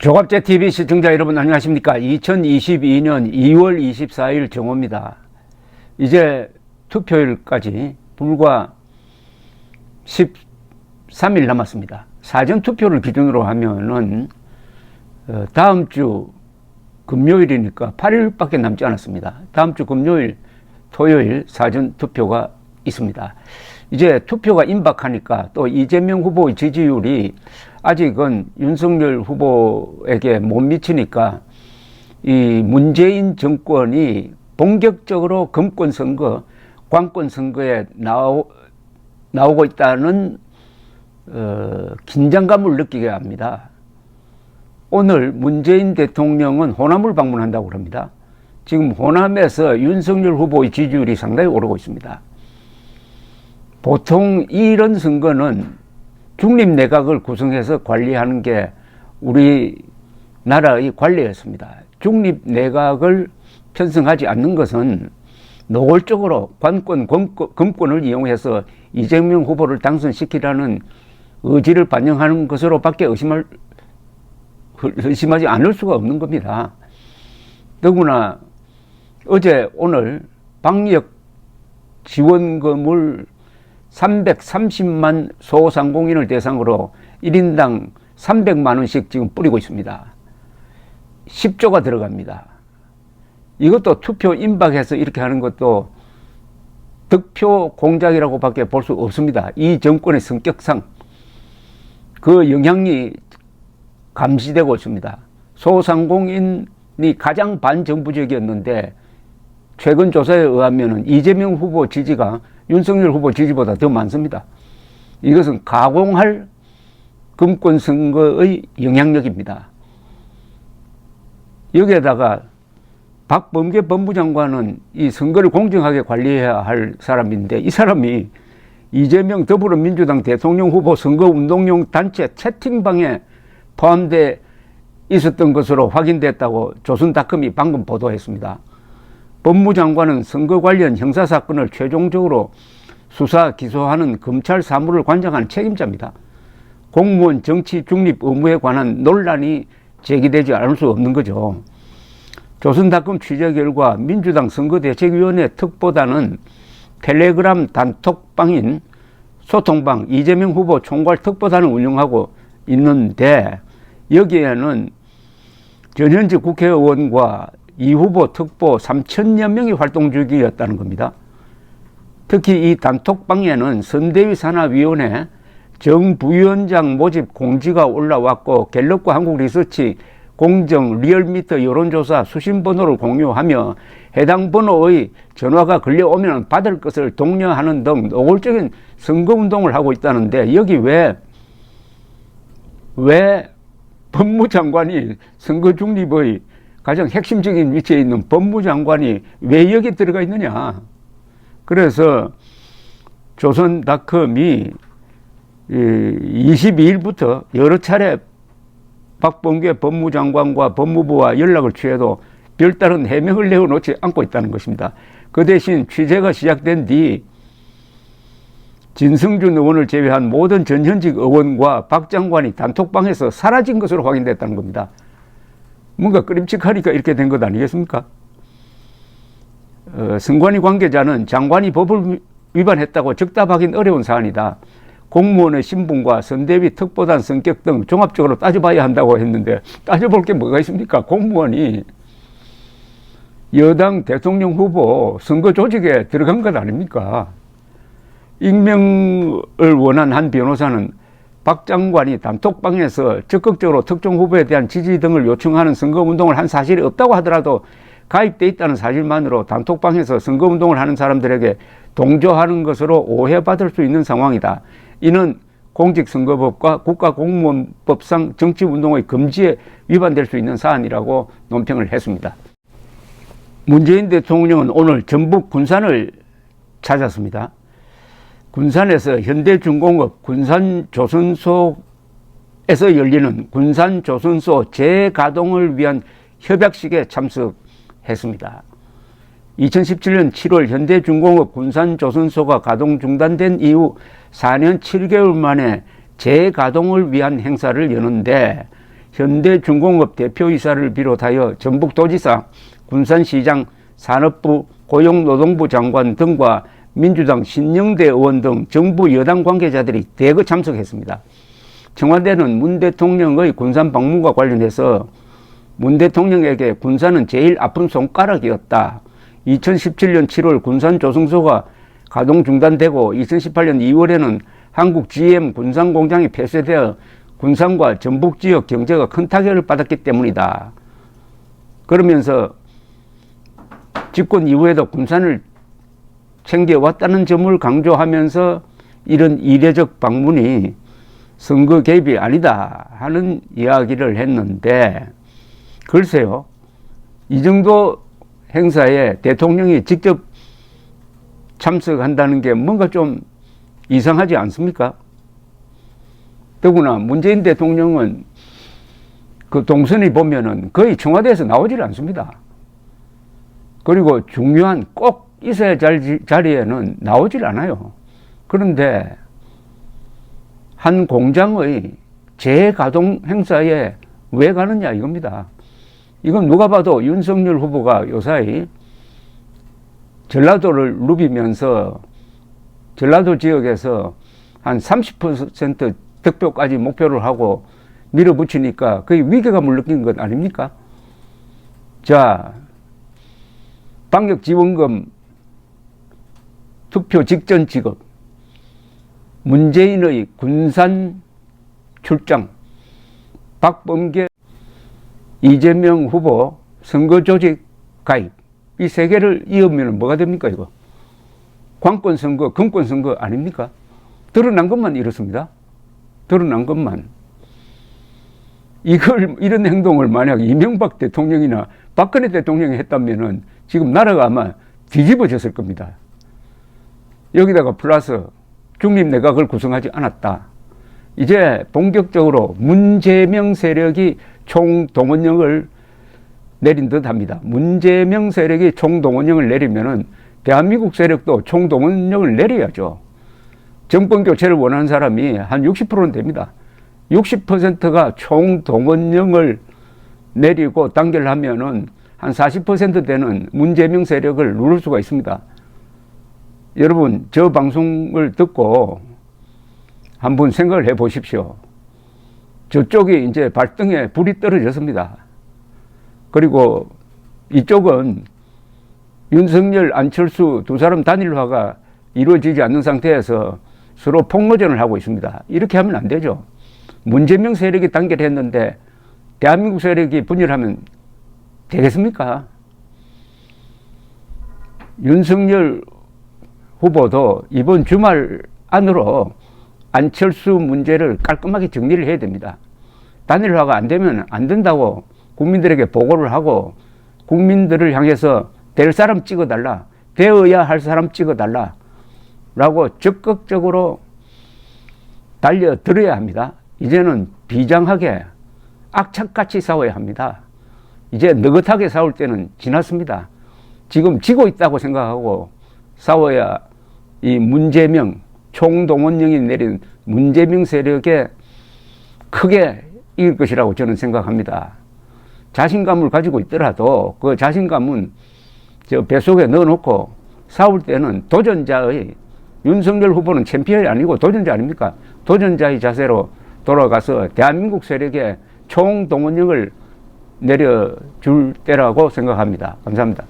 조갑제TV 시청자 여러분 안녕하십니까. 2022년 2월 24일 정오입니다. 이제 투표일까지 불과 13일 남았습니다. 사전투표를 기준으로 하면은 다음 주 금요일이니까 8일밖에 남지 않았습니다. 다음 주 금요일, 토요일 사전투표가 있습니다. 이제 투표가 임박하니까 또 이재명 후보의 지지율이 아직은 윤석열 후보에게 못 미치니까 이 문재인 정권이 본격적으로 금권선거, 관권선거에 나오고 있다는 긴장감을 느끼게 합니다. 오늘 문재인 대통령은 호남을 방문한다고 합니다. 지금 호남에서 윤석열 후보의 지지율이 상당히 오르고 있습니다. 보통 이런 선거는 중립내각을 구성해서 관리하는 게 우리나라의 관례였습니다. 중립내각을 편성하지 않는 것은 노골적으로 관권, 금권을 이용해서 이재명 후보를 당선시키라는 의지를 반영하는 것으로 밖에 의심하지 않을 수가 없는 겁니다. 더구나 어제 오늘 방역 지원금을 330만 소상공인을 대상으로 1인당 300만 원씩 지금 뿌리고 있습니다. 10조가 들어갑니다. 이것도 투표 임박해서 이렇게 하는 것도 득표 공작이라고 밖에 볼 수 없습니다. 이 정권의 성격상 그 영향이 감시되고 있습니다. 소상공인이 가장 반정부적이었는데 최근 조사에 의하면 이재명 후보 지지가 윤석열 후보 지지보다 더 많습니다. 이것은 가공할 금권 선거의 영향력입니다. 여기에다가 박범계 법무장관은 이 선거를 공정하게 관리해야 할 사람인데 이 사람이 이재명 더불어민주당 대통령 후보 선거운동용 단체 채팅방에 포함돼 있었던 것으로 확인됐다고 조선닷컴이 방금 보도했습니다. 법무장관은 선거 관련 형사사건을 최종적으로 수사, 기소하는 검찰 사무를 관장하는 책임자입니다. 공무원 정치 중립 의무에 관한 논란이 제기되지 않을 수 없는 거죠. 조선닷컴 취재 결과 민주당 선거대책위원회 특보다는 텔레그램 단톡방인 소통방 이재명 후보 총괄 특보단을 운영하고 있는데 여기에는 전현직 국회의원과 이 후보 특보 3천여 명이 활동 중이었다는 겁니다. 특히 이 단톡방에는 선대위 산하위원회 정부위원장 모집 공지가 올라왔고 갤럽과 한국리서치 공정 리얼미터 여론조사 수신번호를 공유하며 해당 번호의 전화가 걸려오면 받을 것을 독려하는 등 노골적인 선거운동을 하고 있다는데 여기 왜 법무장관이 선거 중립의 가장 핵심적인 위치에 있는 법무장관이 왜 여기 들어가 있느냐. 그래서 조선닷컴이 22일부터 여러 차례 박범계 법무장관과 법무부와 연락을 취해도 별다른 해명을 내어놓지 않고 있다는 것입니다. 그 대신 취재가 시작된 뒤 진성준 의원을 제외한 모든 전현직 의원과 박 장관이 단톡방에서 사라진 것으로 확인됐다는 겁니다. 뭔가 끄림칙하니까 이렇게 된 것 아니겠습니까? 선관위 관계자는 장관이 법을 위반했다고 적답하기는 어려운 사안이다. 공무원의 신분과 선대위 특보단 성격 등 종합적으로 따져봐야 한다고 했는데 따져볼 게 뭐가 있습니까? 공무원이 여당 대통령 후보 선거 조직에 들어간 것 아닙니까? 익명을 원한 한 변호사는 박 장관이 단톡방에서 적극적으로 특정 후보에 대한 지지 등을 요청하는 선거운동을 한 사실이 없다고 하더라도 가입돼 있다는 사실만으로 단톡방에서 선거운동을 하는 사람들에게 동조하는 것으로 오해받을 수 있는 상황이다. 이는 공직선거법과 국가공무원법상 정치운동의 금지에 위반될 수 있는 사안이라고 논평을 했습니다. 문재인 대통령은 오늘 전북 군산을 찾았습니다. 군산에서 현대중공업 군산조선소에서 열리는 군산조선소 재가동을 위한 협약식에 참석했습니다. 2017년 7월 현대중공업 군산조선소가 가동 중단된 이후 4년 7개월 만에 재가동을 위한 행사를 여는데 현대중공업 대표이사를 비롯하여 전북도지사, 군산시장, 산업부, 고용노동부 장관 등과 민주당 신영대 의원 등 정부 여당 관계자들이 대거 참석했습니다. 청와대는 문 대통령의 군산 방문과 관련해서 문 대통령에게 군산은 제일 아픈 손가락이었다. 2017년 7월 군산 조성소가 가동 중단되고 2018년 2월에는 한국 GM 군산 공장이 폐쇄되어 군산과 전북 지역 경제가 큰 타격을 받았기 때문이다. 그러면서 집권 이후에도 군산을 챙겨왔다는 점을 강조하면서 이런 이례적 방문이 선거 개입이 아니다 하는 이야기를 했는데, 글쎄요, 이 정도 행사에 대통령이 직접 참석한다는 게 뭔가 좀 이상하지 않습니까? 더구나 문재인 대통령은 그 동선이 보면은 거의 청와대에서 나오질 않습니다. 그리고 중요한 꼭 있어야 할 자리에는 나오질 않아요. 그런데 한 공장의 재가동 행사에 왜 가느냐 이겁니다. 이건 누가 봐도 윤석열 후보가 요사이 전라도를 누비면서 전라도 지역에서 한 30% 득표까지 목표를 하고 밀어붙이니까 거의 위기감을 느낀 것 아닙니까? 자, 방역지원금 투표 직전 지급, 문재인의 군산 출장, 박범계, 이재명 후보 선거조직 가입, 이 세 개를 이으면 뭐가 됩니까 이거? 관권선거, 금권선거 아닙니까? 드러난 것만 이렇습니다. 드러난 것만. 이런 행동을 만약 이명박 대통령이나 박근혜 대통령이 했다면은 지금 나라가 아마 뒤집어졌을 겁니다. 여기다가 플러스 중립내각을 구성하지 않았다. 이제 본격적으로 문재명 세력이 총동원령을 내린 듯 합니다. 문재명 세력이 총동원령을 내리면은 대한민국 세력도 총동원령을 내려야죠. 정권 교체를 원하는 사람이 한 60%는 됩니다. 60%가 총동원령을 내리고 단결을 하면은 한 40% 되는 문재명 세력을 누를 수가 있습니다. 여러분, 저 방송을 듣고 한번 생각을 해 보십시오. 저쪽이 이제 발등에 불이 떨어졌습니다. 그리고 이쪽은 윤석열, 안철수 두 사람 단일화가 이루어지지 않는 상태에서 서로 폭로전을 하고 있습니다. 이렇게 하면 안 되죠. 문재명 세력이 단결했는데 대한민국 세력이 분열하면 되겠습니까? 윤석열 후보도 이번 주말 안으로 안철수 문제를 깔끔하게 정리를 해야 됩니다. 단일화가 안 되면 안 된다고 국민들에게 보고를 하고 국민들을 향해서 될 사람 찍어달라, 되어야 할 사람 찍어달라 라고 적극적으로 달려들어야 합니다. 이제는 비장하게 악착같이 싸워야 합니다. 이제 느긋하게 싸울 때는 지났습니다. 지금 지고 있다고 생각하고 싸워야 이 문재명 총동원령이 내린 문재명 세력에 크게 이길 것이라고 저는 생각합니다. 자신감을 가지고 있더라도 그 자신감은 저 뱃속에 넣어놓고 싸울 때는 도전자의, 윤석열 후보는 챔피언이 아니고 도전자 아닙니까? 도전자의 자세로 돌아가서 대한민국 세력에 총동원령을 내려줄 때라고 생각합니다. 감사합니다.